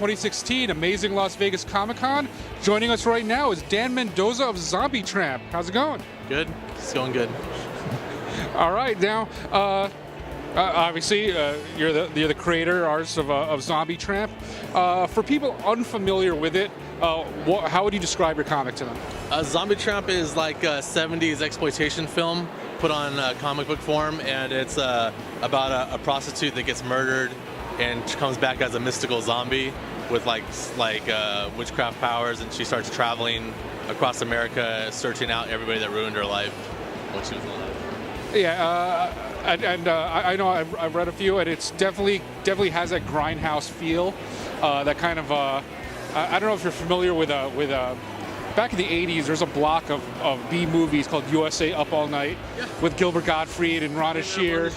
2016 Amazing Las Vegas Comic-Con. Joining us right now is Dan Mendoza of Zombie Tramp. How's it going? Good. It's going good. All right, now, obviously, you're the creator, artist of Zombie Tramp. For people unfamiliar with it, how would you describe your comic to them? Zombie Tramp is like a 70s exploitation film put on comic book form, and it's about a prostitute that gets murdered and comes back as a mystical zombie with like witchcraft powers, and she starts traveling across America, searching out everybody that ruined her life when she was alive. Yeah, I know I've read a few, and it's definitely has that grindhouse feel. That kind of I don't know if you're familiar with back in the 80s, there's a block of B movies called USA Up All Night, yeah, with Gilbert Gottfried and Rhonda Shear.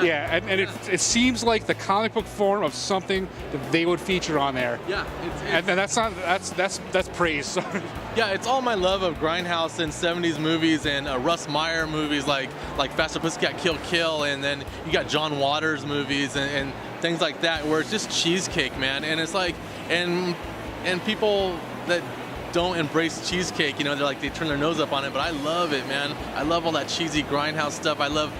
Yeah, and it seems like the comic book form of something that they would feature on there. Yeah, and that's praise. Yeah, it's all my love of grindhouse and 70s movies and Russ Meyer movies like Faster Pussycat Kill Kill, and then you got John Waters movies and things like that, where it's just cheesecake, man. And it's like, and people that don't embrace cheesecake, you know, they turn their nose up on it, but I love it, man. I love all that cheesy grindhouse stuff. I love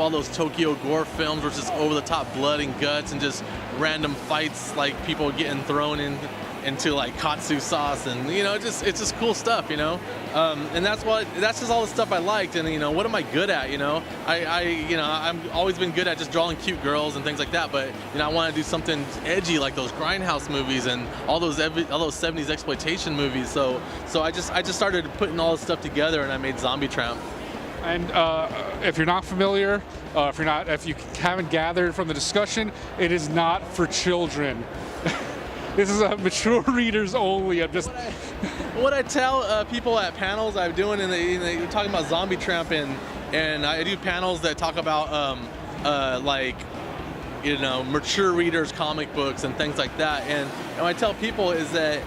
all those Tokyo gore films where it's just over the top blood and guts and just random fights, like people getting thrown into like katsu sauce, and you know, it's just cool stuff, you know. And that's just all the stuff I liked. And you know, what am I good at? You know, I've always been good at just drawing cute girls and things like that. But you know, I want to do something edgy like those grindhouse movies and all those 70s exploitation movies. So I just started putting all this stuff together, and I made Zombie Tramp. And if you're not familiar, if you haven't gathered from the discussion, it is not for children. This is a mature readers only. What I tell people at panels I'm doing, and they're talking about Zombie Tramp, and I do panels that talk about like, you know, mature readers comic books and things like that. And what I tell people is that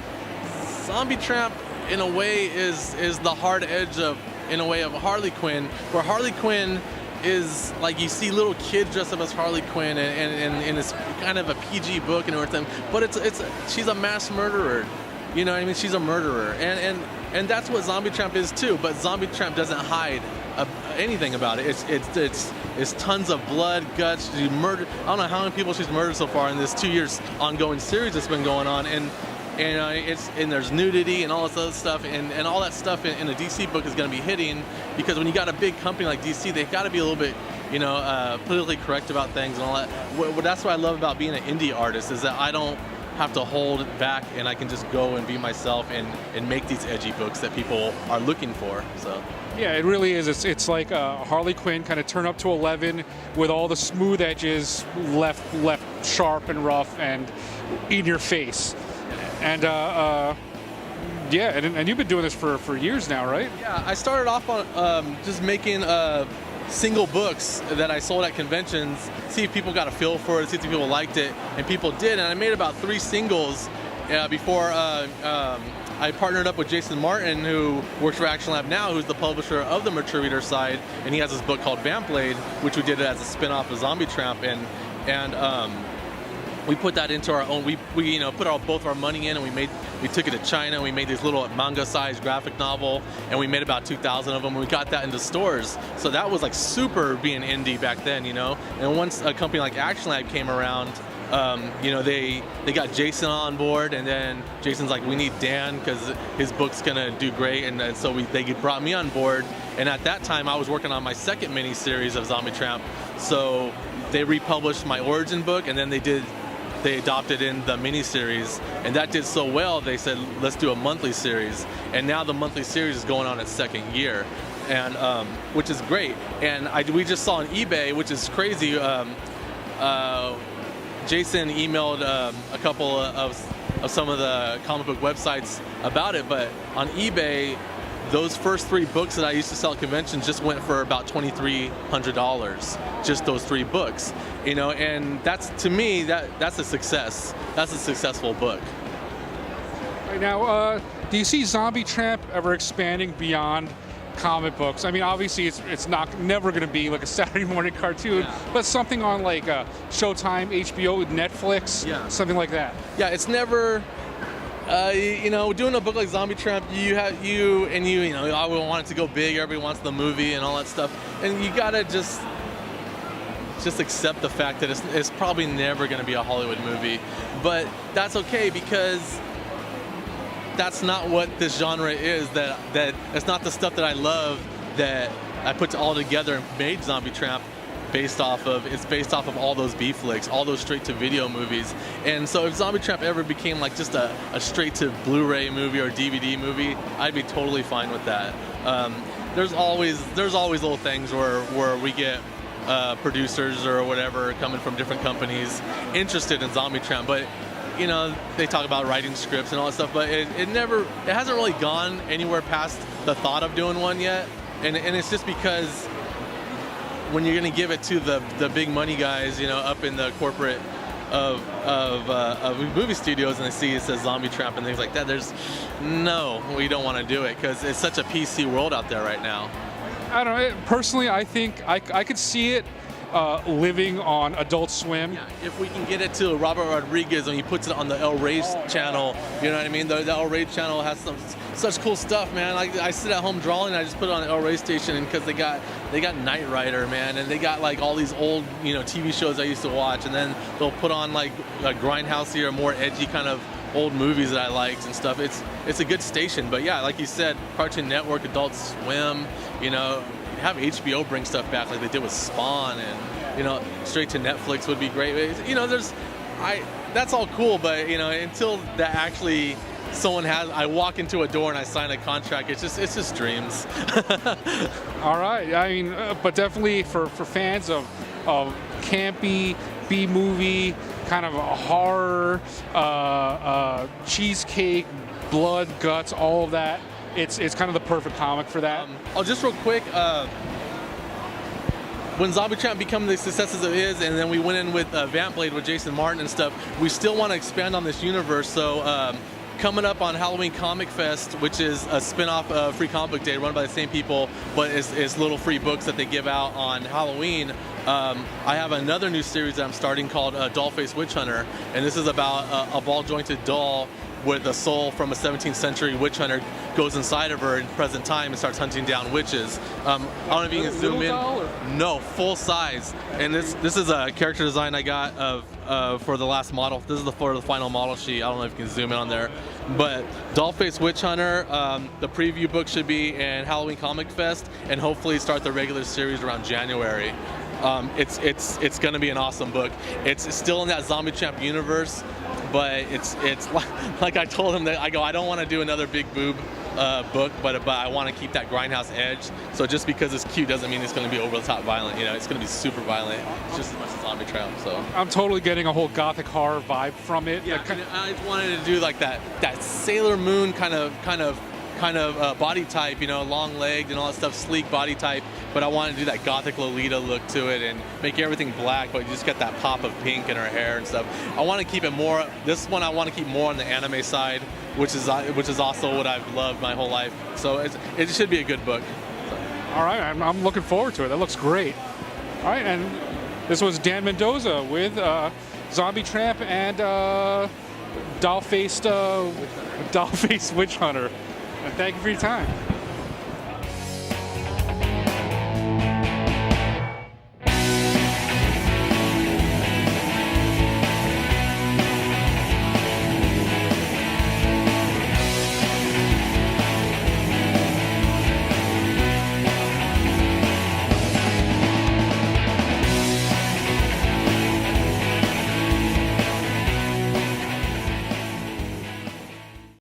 Zombie Tramp, in a way, is the hard edge of Harley Quinn, where Harley Quinn is like, you see little kids dressed up as Harley Quinn, and it's kind of a PG book and everything, but she's a mass murderer, you know what I mean? She's a murderer, and that's what Zombie Tramp is too. But Zombie Tramp doesn't hide anything about it. It's tons of blood, guts. She murdered, I don't know how many people she's murdered so far in this 2 years ongoing series that's been going on, and there's nudity and all this other stuff, and all that stuff in a DC book is going to be hitting, because when you got a big company like DC, they've got to be a little bit, you know, politically correct about things and all that. That's what I love about being an indie artist, is that I don't have to hold it back, and I can just go and be myself and make these edgy books that people are looking for. So yeah, it really is. It's like Harley Quinn kind of turn up to 11 with all the smooth edges left sharp and rough and in your face. And yeah, and you've been doing this for years now, right? Yeah, I started off on just making single books that I sold at conventions, see if people got a feel for it, see if people liked it, and people did. And I made about 3 singles before I partnered up with Jason Martin, who works for Action Lab now, who's the publisher of the mature reader side, and he has this book called Vamp Blade, which we did as a spin-off of Zombie Tramp, and we put that into our own. We you know, put both our money in, and we took it to China. And we made this little manga-sized graphic novel, and we made about 2,000 of them. And we got that into stores. So that was like super being indie back then, you know. And once a company like Action Lab came around, you know, they got Jason on board, and then Jason's like, we need Dan because his book's gonna do great, and so they brought me on board. And at that time, I was working on my second mini series of Zombie Tramp. So they republished my origin book, and then they adopted in the mini-series, and that did so well, they said, let's do a monthly series. And now the monthly series is going on its second year, and which is great. And we just saw on eBay, which is crazy, Jason emailed a couple of some of the comic book websites about it, but on eBay, those first 3 books that I used to sell at conventions just went for about $2,300, just those 3 books, you know. And that's, to me, that's a success. That's a successful book. Right now, do you see Zombie Tramp ever expanding beyond comic books. I mean, obviously it's never going to be like a Saturday morning cartoon, Yeah. but something on like Showtime, HBO, Netflix, Yeah. something like that. Yeah, it's never. Doing a book like Zombie Tramp, you know, I want it to go big. Everybody wants the movie and all that stuff, and you gotta just accept the fact that it's probably never going to be a Hollywood movie, but that's okay because that's not what this genre is. That it's not the stuff that I love that I put all together and made Zombie Tramp. It's based off of all those B flicks, all those straight to video movies. And so if Zombie Tramp ever became like just a straight to Blu-ray movie or DVD movie, I'd be totally fine with that. There's always little things where we get producers or whatever coming from different companies interested in Zombie Tramp, but you know, they talk about writing scripts and all that stuff, but it hasn't really gone anywhere past the thought of doing one yet. And it's just because when you're going to give it to the big money guys, you know, up in the corporate of movie studios, and they see it says Zombie Tramp and things like that, we don't want to do it because it's such a PC world out there right now. I don't know. Personally, I think I could see it living on Adult Swim. Yeah, if we can get it to Robert Rodriguez and he puts it on the El Rey channel, you know what I mean? The El Rey channel has such cool stuff, man. Like I sit at home drawing, and I just put it on the El Rey station, and because they got Knight Rider, man, and they got like all these old, you know, TV shows I used to watch, and then they'll put on like a grindhousey or more edgy kind of old movies that I liked and stuff. It's a good station, but yeah, like you said, Cartoon Network, Adult Swim, you know, have HBO bring stuff back like they did with Spawn, and you know, straight to Netflix would be great. You know, that's all cool, but you know, until that actually I walk into a door and I sign a contract, it's just dreams. All right. I mean, but definitely for fans of campy B-movie, kind of a horror, cheesecake, blood, guts, all of that, it's kind of the perfect comic for that. Just real quick, when Zombie Tramp became the successes it is, and then we went in with Vamp Blade with Jason Martin and stuff, we still want to expand on this universe. So coming up on Halloween Comic Fest, which is a spin-off of Free Comic Book Day run by the same people, but it's little free books that they give out on Halloween. I have another new series that I'm starting called Dollface Witch Hunter, and this is about a ball-jointed doll with a soul from a 17th century witch hunter goes inside of her in present time and starts hunting down witches. I don't know if you can zoom in. Doll, no, full size. And this is a character design I got for the last model. This is for the final model sheet. I don't know if you can zoom in on there. But Dollface Witch Hunter, the preview book should be in Halloween Comic Fest, and hopefully start the regular series around January. It's going to be an awesome book. It's still in that Zombie Tramp universe, but it's like I told him that I don't want to do another big boob book, but I want to keep that grindhouse edge. So just because it's cute doesn't mean it's going to be over the top violent. You know, it's going to be super violent. It's just as much as Zombie Tramp. So I'm totally getting a whole gothic horror vibe from it. yeah, I just wanted to do like that Sailor Moon kind of body type, you know, long-legged and all that stuff, sleek body type, but I wanted to do that gothic Lolita look to it and make everything black, but you just got that pop of pink in her hair and stuff. I want to keep it more, this one I want to keep more on the anime side, which is also what I've loved my whole life. So it should be a good book. So. All right, I'm looking forward to it. That looks great. All right, and this was Dan Mendoza with Zombie Tramp and Dollface Witch Hunter. And thank you for your time.